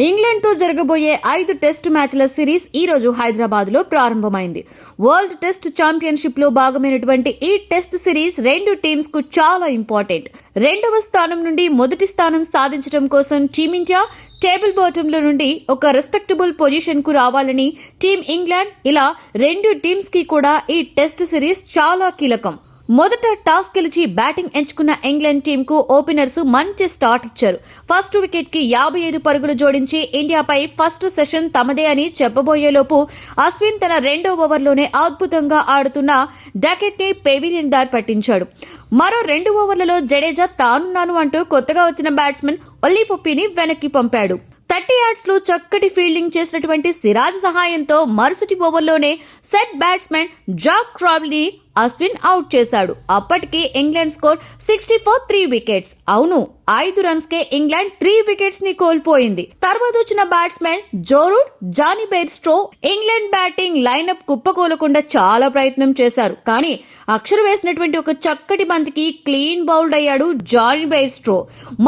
England తో జరగబోయే 5 test మ్యాచ్ల సిరీస్ ఈ రోజు హైదరాబాద్ లో ప్రారంభమైంది. వరల్డ్ టెస్ట్ ఛాంపియన్షిప్ లో భాగమైనటువంటి ఈ టెస్ట్ సిరీస్ రెండు టీమ్స్ కు చాలా ఇంపార్టెంట్. రెండవ స్థానం నుండి మొదటి స్థానం సాధించడం కోసం టీమిండియా టేబుల్ బాటమ్ లో నుండి ఒక రెస్పెక్టబుల్ పొజిషన్ కు రావాలని టీమ్ ఇంగ్లాండ్, ఇలా రెండు టీమ్స్ కి కూడా ఈ టెస్ట్ సిరీస్ చాలా కీలకం. మొదట టాస్ గెలిచి బ్యాటింగ్ ఎంచుకున్న ఇంగ్లాండ్ టీమ్ కు ఓపెనర్స్ మంచి స్టార్ట్ ఇచ్చారు. ఫస్ట్ వికెట్ కి 55 పరుగులు జోడించి ఇండియాపై ఫస్ట్ సెషన్ తమదే అని చెప్పబోయేలోపు అశ్విన్ తన రెండో ఓవర్లోనే అద్భుతంగా ఆడుతున్న డకెట్ ని పెవిలియన్ దారి పట్టించాడు. మరో 2 ఓవర్లలో జడేజా తానున్నాను అంటూ కొత్తగా వచ్చిన బ్యాట్స్మెన్ ఒల్లీ పొప్పిని వెనక్కి పంపాడు. 30 యార్డ్స్ లో చక్కటి ఫీల్డింగ్ చేసినటువంటి సిరాజ్ సహాయంతో మరుసటి ఓవర్లోనే సెట్ బ్యాట్స్మెన్ జాక్ క్రాబ్లీని అశ్విన్ అవుట్ చేశాడు. అప్పటికి ఇంగ్లాండ్ స్కోర్ 60 ఫర్ 3 వికెట్స్. అవును, 5 రన్స్ కే ఇంగ్లాండ్ 3 వికెట్స్ ని కోల్పోయింది. తర్వాత వచ్చిన batsmen Joe Root, Jonny Bairstow England batting lineup కుప్పకూలకుండా చాలా ప్రయత్నం చేశారు. కానీ అక్షర వేసినటువంటి ఒక చక్కటి బంతికి క్లీన్ బౌల్డ్ అయ్యాడు జానీ బెయిర్స్టో.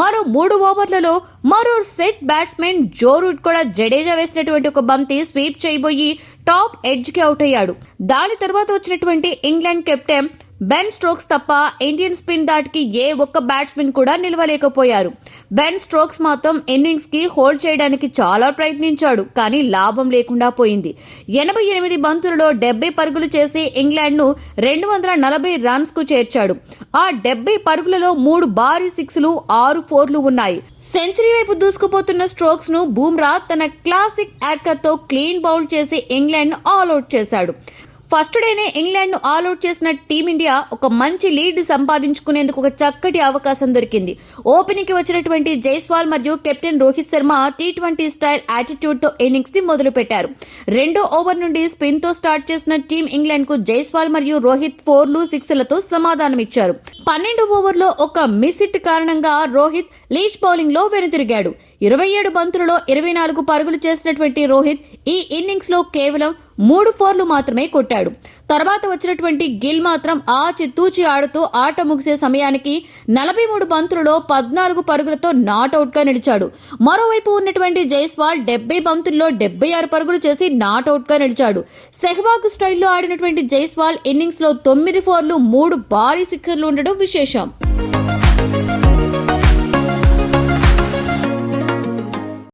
మరో 3 ఓవర్లలో మరో సెట్ బ్యాట్స్మెన్ జో రూట్ కూడా జడేజా వేసినటువంటి ఒక బంతి స్వీప్ చేయబోయి టాప్ ఎడ్జ్ కి అవుట్ అయ్యాడు. దాని తర్వాత వచ్చినటువంటి ఇంగ్లాండ్ కెప్టెన్ బెన్ స్టోక్స్ తప్ప ఇండియన్ స్పిన్ దాటికి ఏ ఒక్క బ్యాట్స్మెన్ కూడా నిలవలేకపోయారు. బెన్ స్టోక్స్ మాత్రం ఇన్నింగ్స్ కి హోల్డ్ చేయడానికి చాలా ప్రయత్నించాడు, కానీ లాభం లేకుండా పోయింది. 88 బంతులలో 70 పరుగులు చేసి ఇంగ్లాండ్ ను 240 రన్స్ కు చేర్చాడు. ఆ 70 పరుగులలో 3 భారీ సిక్స్లు, 6 ఫోర్లు ఉన్నాయి. సెంచరీ వైపు దూసుకుపోతున్న స్ట్రోక్స్ ను బూమ్రా తన క్లాసిక్ యార్కర్ తో క్లీన్ బౌల్ చేసి ఇంగ్లాండ్ ను ఆల్అౌట్ చేశాడు. ఫస్ట్ డేనే ఇంగ్లాండ్ ను ఆల్అౌట్ చేసిన టీమిండియా ఒక మంచి లీడ్ సంపాదించుకునేందుకు ఒక చక్కటి అవకాశం దొరికింది. ఓపెనింగ్ కి వచ్చినటువంటి జైస్వాల్ మరియు captain Rohit Sharma T20 style attitude తో ఇన్నింగ్స్ ని మొదలు పెట్టారు. రెండో ఓవర్ నుండి స్పిన్ తో స్టార్ట్ చేసిన టీం ఇంగ్లాండ్ కు జైస్వాల్ మరియు రోహిత్ 4లు 6లతో సమాధానమిచ్చారు. 12 ఓవర్లో ఒక మిస్ హిట్ కారణంగా రోహిత్ లీచ్ బౌలింగ్ లో వెనుతిరిగాడు. 27 బంతులలో 24 పరుగులు చేసినటువంటి రోహిత్ ఈ ఇన్నింగ్స్ లో కేవలం 3 ఫోర్లు మాత్రమే కొట్టాడు. తర్వాత వచ్చినటువంటి గిల్ మాత్రం ఆచితూచి ఆడుతూ ఆట ముగిసే సమయానికి 43 బంతులలో 14 పరుగులతో నాట్అవుట్ గా నిలిచాడు. మరోవైపు ఉన్నటువంటి జైస్వాల్ 70 బంతుల్లో 76 పరుగులు చేసి నాట్అవుట్ గా నిలిచాడు. సెహ్వాగ్ స్టైల్లో ఆడినటువంటి జైస్వాల్ ఇన్నింగ్స్ లో 9 ఫోర్లు, 3 భారీ సిక్సర్లు ఉండడం విశేషం.